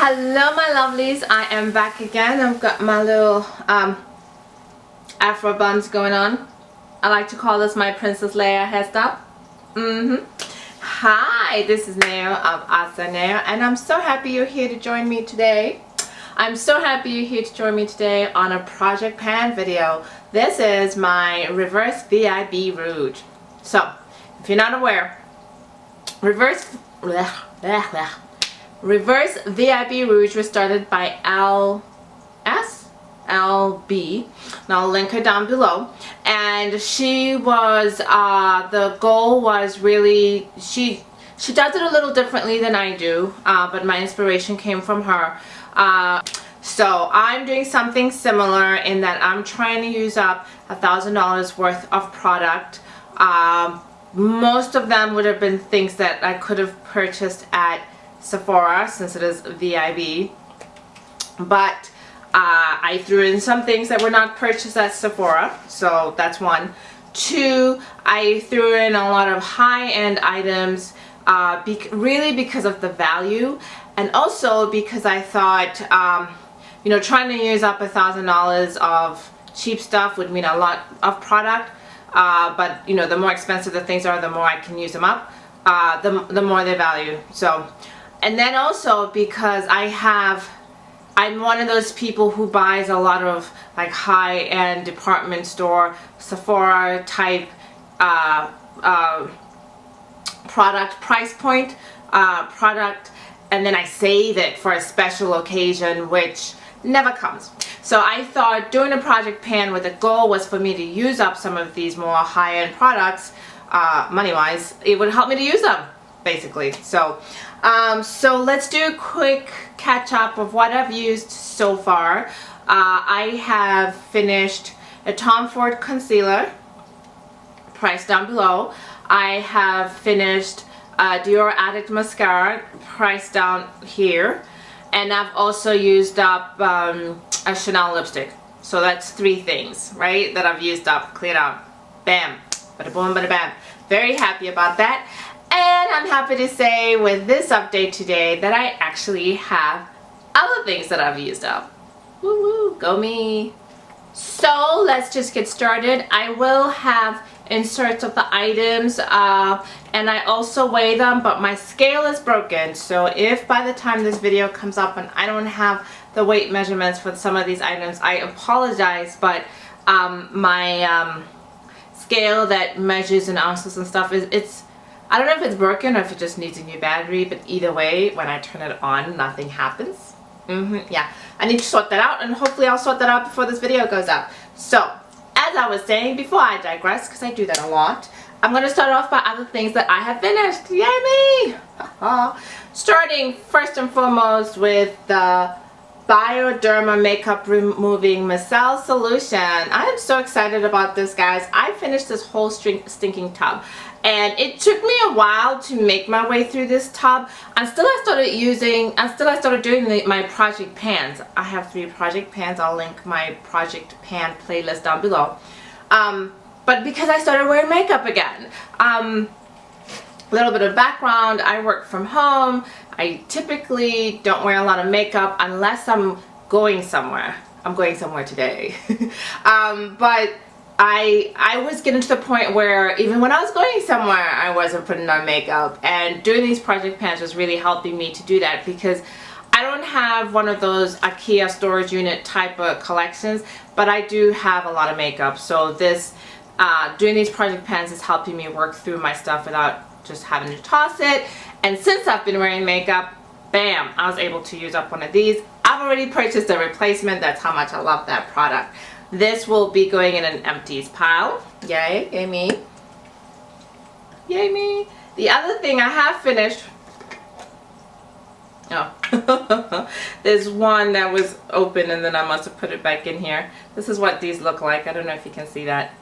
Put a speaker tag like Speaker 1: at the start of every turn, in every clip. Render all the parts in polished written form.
Speaker 1: Hello my lovelies, I am back again. I've got my little afro buns going on. I like to call this my Princess Leia hairstyle. Hi, this is Neo of AhhhsoNeo and I'm so happy you're here to join me today. I'm so happy you're here to join me today on a project pan video. This is my Reverse VIB Rouge. So, if you're not aware, Reverse VIB Rouge was started by LB, and I'll link her down below. And she was, the goal was really, she does it a little differently than I do, but my inspiration came from her. So I'm doing something similar in that I'm trying to use up $1,000 worth of product. Most of them would have been things that I could have purchased at Sephora since it is VIB, but I threw in some things that were not purchased at Sephora, so that's one. Two, I threw in a lot of high-end items really because of the value, and also because I thought you know, trying to use up $1,000 of cheap stuff would mean a lot of product, but you know, the more expensive the things are, the more I can use them up, the more they value. So, and then also because I'm one of those people who buys a lot of like high-end department store, Sephora type product, price point product, and then I save it for a special occasion which never comes. So I thought doing a project pan with the goal was for me to use up some of these more high-end products, money-wise, it would help me to use them basically. So so let's do a quick catch-up of what I've used so far. I have finished a Tom Ford concealer, price down below. I have finished Dior Addict mascara, price down here, and I've also used up a Chanel lipstick. So that's 3 things, right, that I've used up, cleared out. Bam, bada boom, bada bam. Very happy about that. And I'm happy to say with this update today that I actually have other things that I've used up. Woo woo, go me. So let's just get started. I will have inserts of the items and I also weigh them, but my scale is broken. So if by the time this video comes up and I don't have the weight measurements for some of these items, I apologize, but my scale that measures in ounces and stuff I don't know if it's broken or if it just needs a new battery, but either way, when I turn it on, nothing happens. Yeah, I need to sort that out, and hopefully I'll sort that out before this video goes out. So, as I was saying, before I digress, because I do that a lot, I'm going to start off by other things that I have finished. Yay me! Starting first and foremost with the Bioderma Makeup Removing Micelle Solution. I am so excited about this, guys. I finished this whole stinking tub. And it took me a while to make my way through this tub until I started doing my project pans. I have 3 project pans. I'll link my project pan playlist down below. But because I started wearing makeup again. A little bit of background, I work from home. I typically don't wear a lot of makeup unless I'm going somewhere. I'm going somewhere today. But I was getting to the point where even when I was going somewhere, I wasn't putting on makeup, and doing these project pans was really helping me to do that because I don't have one of those IKEA storage unit type of collections, but I do have a lot of makeup. So this doing these project pans is helping me work through my stuff without just having to toss it. And since I've been wearing makeup, bam, I was able to use up one of these. I've already purchased a replacement. That's how much I love that product. This will be going in an empties pile. Yay, yay me. Yay me. The other thing I have finished, oh, there's one that was open and then I must have put it back in here. This is what these look like. I don't know if you can see that.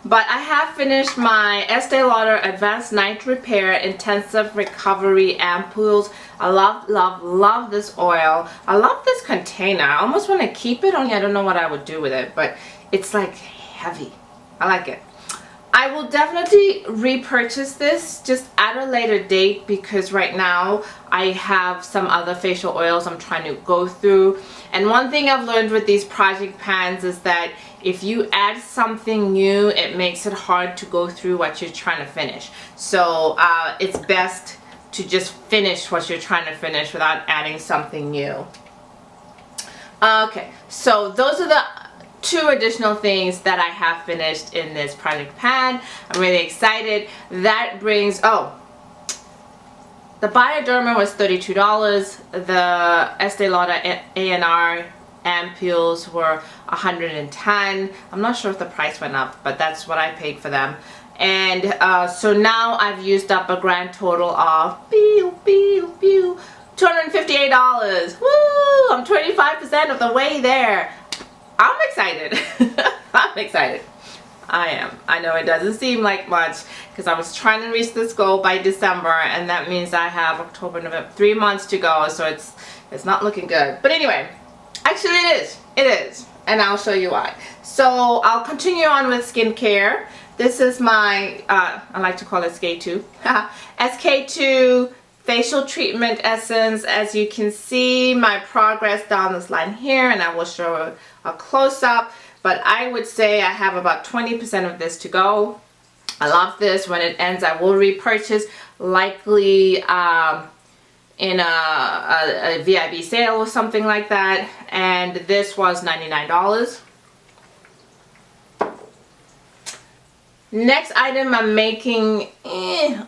Speaker 1: But I have finished my Estee Lauder Advanced Night Repair Intensive Recovery Ampoules. I love this oil. I love this container. I almost want to keep it, only I don't know what I would do with it. But it's like heavy. I like it. I will definitely repurchase this just at a later date because right now I have some other facial oils I'm trying to go through. And one thing I've learned with these project pans is that if you add something new, it makes it hard to go through what you're trying to finish. So it's best to just finish what you're trying to finish without adding something new. Okay, so those are the 2 additional things that I have finished in this project pan. I'm really excited. That brings, oh, the Bioderma was $32. The Estee Lauder ANR ampoules were $110. I'm not sure if the price went up, but that's what I paid for them. And so now I've used up a grand total of $258. Woo! I'm 25% of the way there. I'm excited. I'm excited. I am. I know it doesn't seem like much because I was trying to reach this goal by December, and that means I have October, November, 3 months to go, so it's not looking good. But anyway, actually it is. It is. And I'll show you why. So I'll continue on with skincare. This is my, I like to call it SK2. SK2 facial treatment essence. As you can see my progress down this line here, and I will show a close-up, but I would say I have about 20% of this to go. I love this. When it ends, I will repurchase, likely in a VIB sale or something like that, and this was $99. Next item I'm making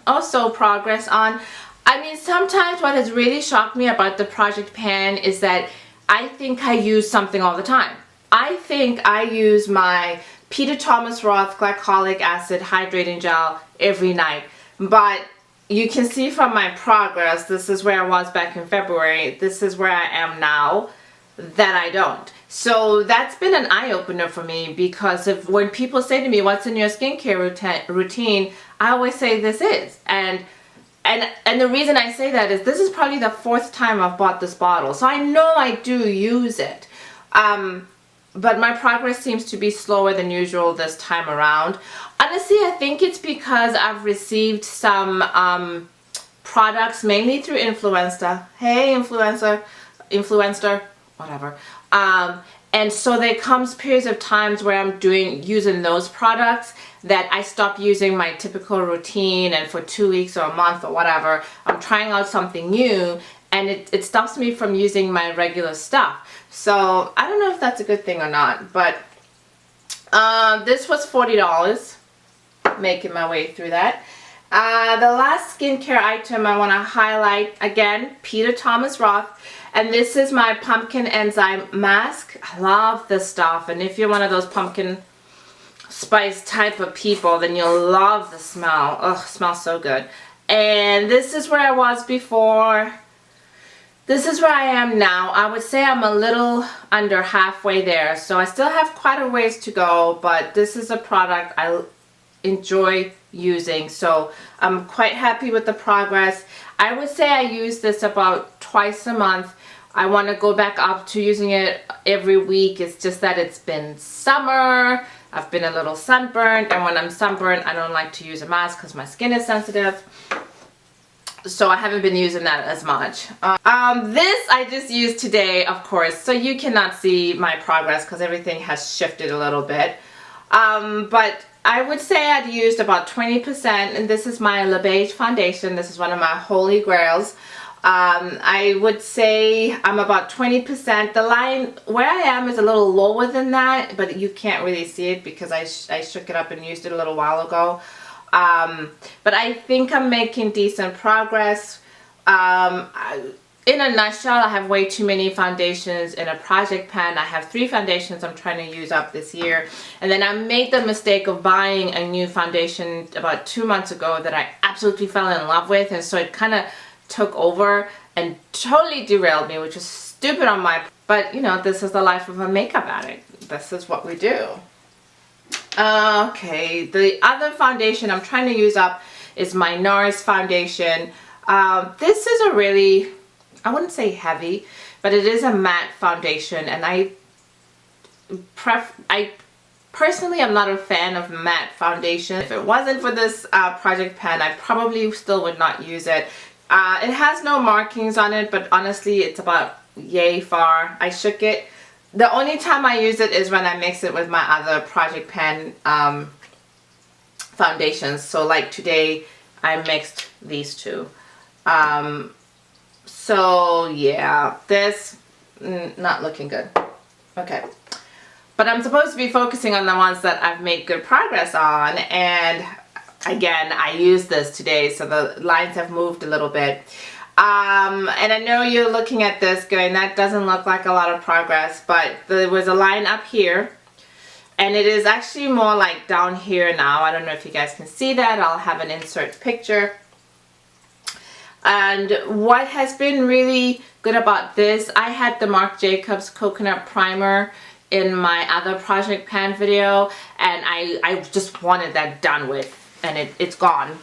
Speaker 1: also progress on. I mean, sometimes what has really shocked me about the project pan is that I think I use something all the time. I think I use my Peter Thomas Roth Glycolic Acid Hydrating Gel every night. But you can see from my progress, this is where I was back in February, this is where I am now, that I don't. So that's been an eye-opener for me, because when people say to me, what's in your skincare routine, I always say this is. And the reason I say that is this is probably the 4th time I've bought this bottle. So I know I do use it. But my progress seems to be slower than usual this time around. Honestly, I think it's because I've received some products, mainly through Influencer. Hey, Influencer, whatever. And so there comes periods of times where I'm using those products that I stop using my typical routine, and for 2 weeks or a month or whatever, I'm trying out something new, and it stops me from using my regular stuff. So I don't know if that's a good thing or not, but this was $40, making my way through that. The last skincare item I want to highlight, again, Peter Thomas Roth, and this is my Pumpkin Enzyme Mask. I love this stuff, and if you're one of those pumpkin spice type of people, then you'll love the smell. Oh, it smells so good. And this is where I was before. This is where I am now. I would say I'm a little under halfway there, so I still have quite a ways to go, but this is a product I enjoy using, so I'm quite happy with the progress. I would say I use this about twice a month. I want to go back up to using it every week. It's just that it's been summer. I've been a little sunburned, and when I'm sunburned, I don't like to use a mask because my skin is sensitive. So I haven't been using that as much. This I just used today, of course, so you cannot see my progress because everything has shifted a little bit. But I would say I'd used about 20%, and this is my Beiges foundation. This is one of my holy grails. I would say I'm about 20%. The line where I am is a little lower than that, but you can't really see it because I shook it up and used it a little while ago. But I think I'm making decent progress. In a nutshell, I have way too many foundations in a project pan. I have 3 foundations I'm trying to use up this year. And then I made the mistake of buying a new foundation about 2 months ago that I absolutely fell in love with. And so it kind of took over and totally derailed me, which is stupid on my part. But, you know, this is the life of a makeup addict. This is what we do. Okay, the other foundation I'm trying to use up is my Nars foundation. This is a really, I wouldn't say heavy, but it is a matte foundation, and I Personally, I'm not a fan of matte foundation. If it wasn't for this project pen, I probably still would not use it. It has no markings on it, but honestly, it's about yay far. I shook it. The only time I use it is when I mix it with my other project pen foundations. So like today, I mixed these two. So yeah, this not looking good. Okay. But I'm supposed to be focusing on the ones that I've made good progress on, and again, I used this today, so the lines have moved a little bit. And I know you're looking at this going, that doesn't look like a lot of progress, but there was a line up here, and it is actually more like down here now. I don't know if you guys can see that. I'll have an insert picture. And what has been really good about this, I had the Marc Jacobs Coconut Primer in my other project pan video, and I just wanted that done with, and it's gone.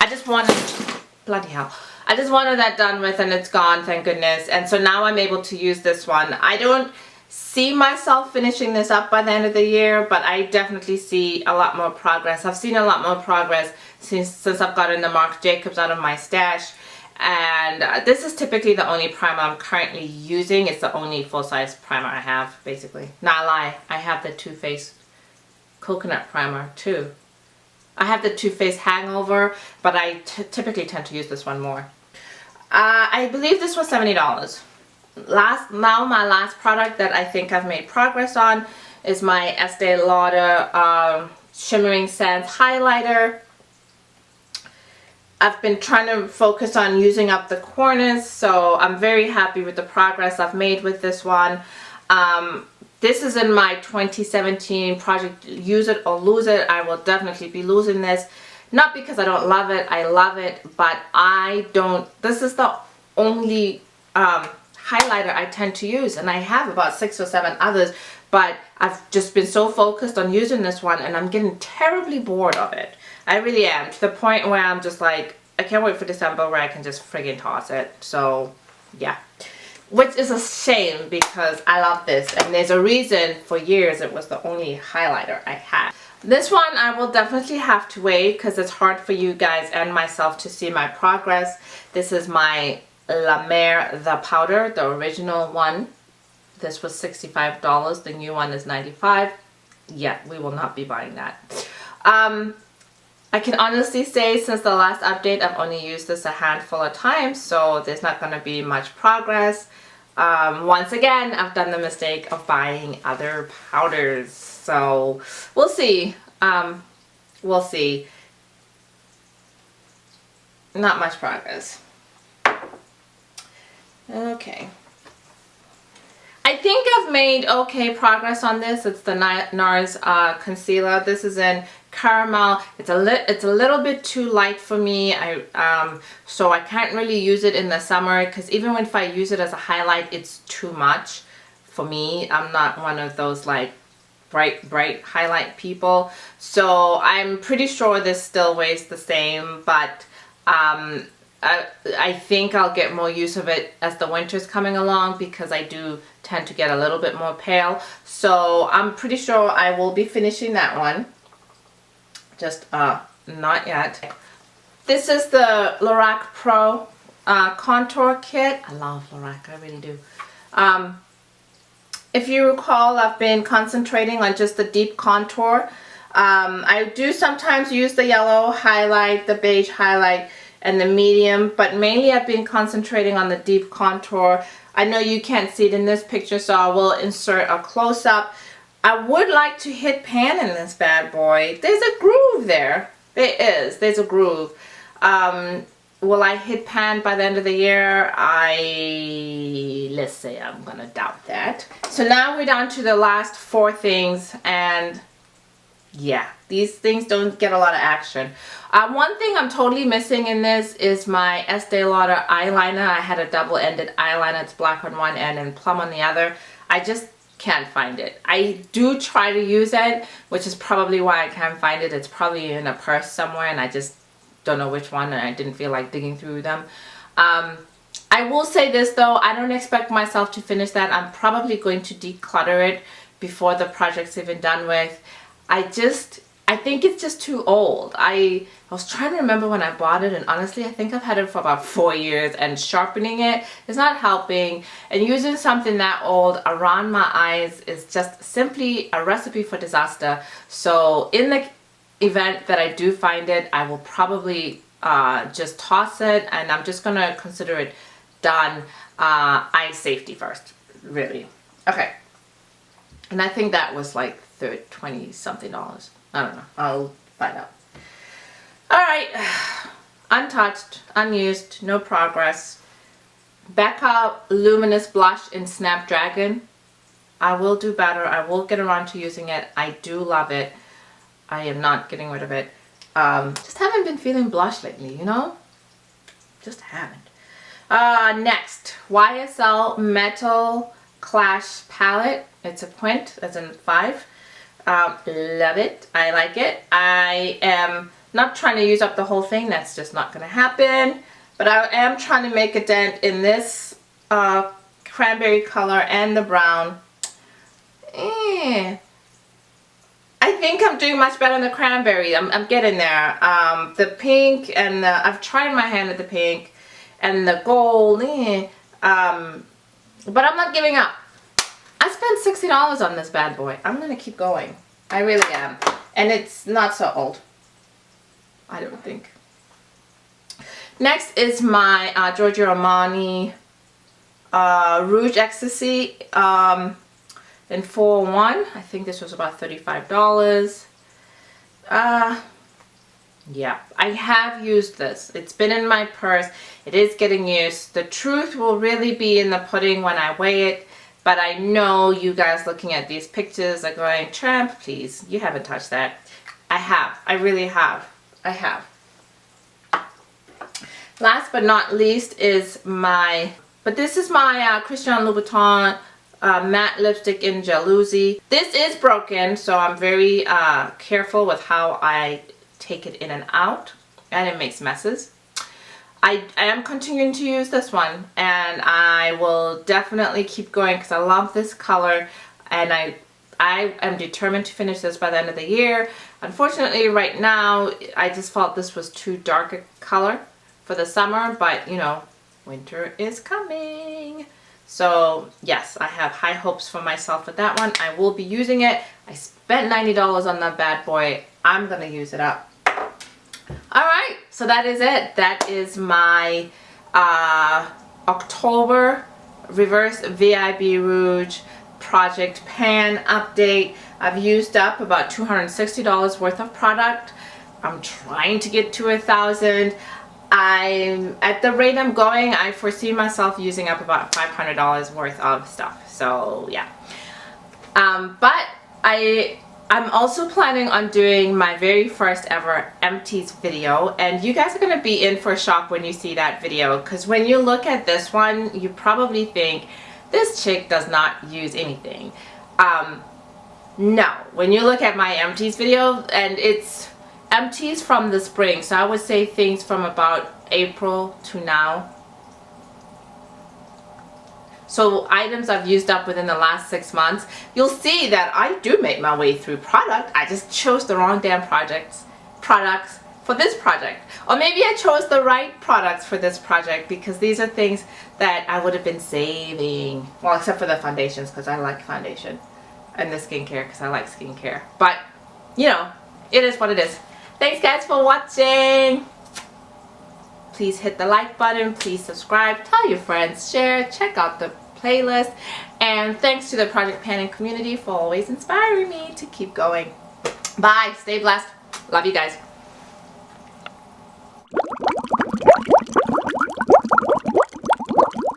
Speaker 1: I just wanted, bloody hell, I just wanted that done with, and it's gone, thank goodness. And so now I'm able to use this one. I don't see myself finishing this up by the end of the year, but I definitely see a lot more progress. I've seen a lot more progress since I've gotten the Marc Jacobs out of my stash. And this is typically the only primer I'm currently using. It's the only full-size primer I have, basically. Not a lie, I have the Too Faced Coconut Primer too. I have the Too Faced Hangover, but I typically tend to use this one more. I believe this was $70. Now my last product that I think I've made progress on is my Estee Lauder Shimmering Sands Highlighter. I've been trying to focus on using up the corners, so I'm very happy with the progress I've made with this one. This is in my 2017 project Use It or Lose It. I will definitely be losing this. Not because I don't love it, I love it, but I don't, this is the only highlighter I tend to use, and I have about 6 or 7 others, but I've just been so focused on using this one, and I'm getting terribly bored of it. I really am, to the point where I'm just like, I can't wait for December where I can just friggin' toss it. So yeah, which is a shame because I love this, and there's a reason for years it was the only highlighter I had. This one I will definitely have to wait because it's hard for you guys and myself to see my progress. This is my La Mer The Powder, the original one. This was $65, the new one is $95. Yeah, we will not be buying that. I can honestly say since the last update I've only used this a handful of times, so there's not going to be much progress. Once again, I've done the mistake of buying other powders, so we'll see. We'll see. Not much progress. Okay. I think I've made okay progress on this. It's the Nars concealer. This is in caramel. It's a little bit too light for me. So I can't really use it in the summer because even if I use it as a highlight, it's too much for me. I'm not one of those like bright highlight people. So I'm pretty sure this still weighs the same, but I think I'll get more use of it as the winter's coming along because I do tend to get a little bit more pale. So I'm pretty sure I will be finishing that one. Just not yet. This is the Lorac Pro contour kit. I love Lorac, I really do. If you recall, I've been concentrating on just the deep contour. I do sometimes use the yellow highlight, the beige highlight, and the medium, but mainly I've been concentrating on the deep contour. I know you can't see it in this picture, so I will insert a close-up. I would like to hit pan in this bad boy. There's a groove there. There is. There's a groove. Will I hit pan by the end of the year? Let's say I'm gonna doubt that. So now we're down to the last 4 things, and yeah, these things don't get a lot of action. One thing I'm totally missing in this is my Estee Lauder eyeliner. I had a double-ended eyeliner. It's black on one end and plum on the other. I just can't find it. I do try to use it, which is probably why I can't find it. It's probably in a purse somewhere, and I just don't know which one, and I didn't feel like digging through them. I will say this though, I don't expect myself to finish that. I'm probably going to declutter it before the project's even done with. I think it's just too old. I was trying to remember when I bought it, and honestly I think I've had it for about 4 years, and sharpening it is not helping, and using something that old around my eyes is just simply a recipe for disaster. So in the event that I do find it, I will probably just toss it, and I'm just gonna consider it done. Eye safety first, really. Okay, and I think that was like $20 something. I don't know, I'll find out. All right, untouched, unused, no progress. Becca Luminous Blush in Snapdragon. I will do better. I will get around to using it. I do love it. I am not getting rid of it. Just haven't been feeling blush lately, you know? Just haven't. Next, YSL Metal Clash palette. It's a quint, as in 5. Love it. I like it. I am not trying to use up the whole thing. That's just not going to happen. But I am trying to make a dent in this cranberry color and the brown. I think I'm doing much better in the cranberry. I'm getting there. The pink and I've tried my hand at the pink and the gold. But I'm not giving up. I spent $60 on this bad boy. I'm going to keep going. I really am. And it's not so old, I don't think. Next is my Giorgio Armani Rouge Ecstasy in 401. I think this was about $35. Yeah, I have used this. It's been in my purse. It is getting used. The truth will really be in the pudding when I weigh it. But I know you guys looking at these pictures are going, Tramp, please, you haven't touched that. I have. I really have. I have. Last but not least is this is my Christian Louboutin matte lipstick in Djalouzie. This is broken, so I'm very careful with how I take it in and out, and it makes messes. I am continuing to use this one, and I will definitely keep going because I love this color, and I am determined to finish this by the end of the year. Unfortunately, right now, I just felt this was too dark a color for the summer, but you know, winter is coming. So yes, I have high hopes for myself with that one. I will be using it. I spent $90 on that bad boy. I'm gonna use it up. Alright, so that is it. That is my October Reverse VIB Rouge Project Pan update. I've used up about $260 worth of product. I'm trying to get to 1,000. At the rate I'm going, I foresee myself using up about $500 worth of stuff. So yeah. But I'm also planning on doing my very first ever empties video, and you guys are going to be in for a shock when you see that video, because when you look at this one, you probably think this chick does not use anything. No, when you look at my empties video, and it's empties from the spring, so I would say things from about April to now. So items I've used up within the last 6 months, you'll see that I do make my way through product. I just chose the wrong damn products for this project. Or maybe I chose the right products for this project, because these are things that I would have been saving. Well, except for the foundations, because I like foundation. And the skincare, because I like skincare. But, you know, it is what it is. Thanks guys for watching. Please hit the like button, please subscribe, tell your friends, share, check out the playlist, and thanks to the Project Panning community for always inspiring me to keep going. Bye, stay blessed, love you guys.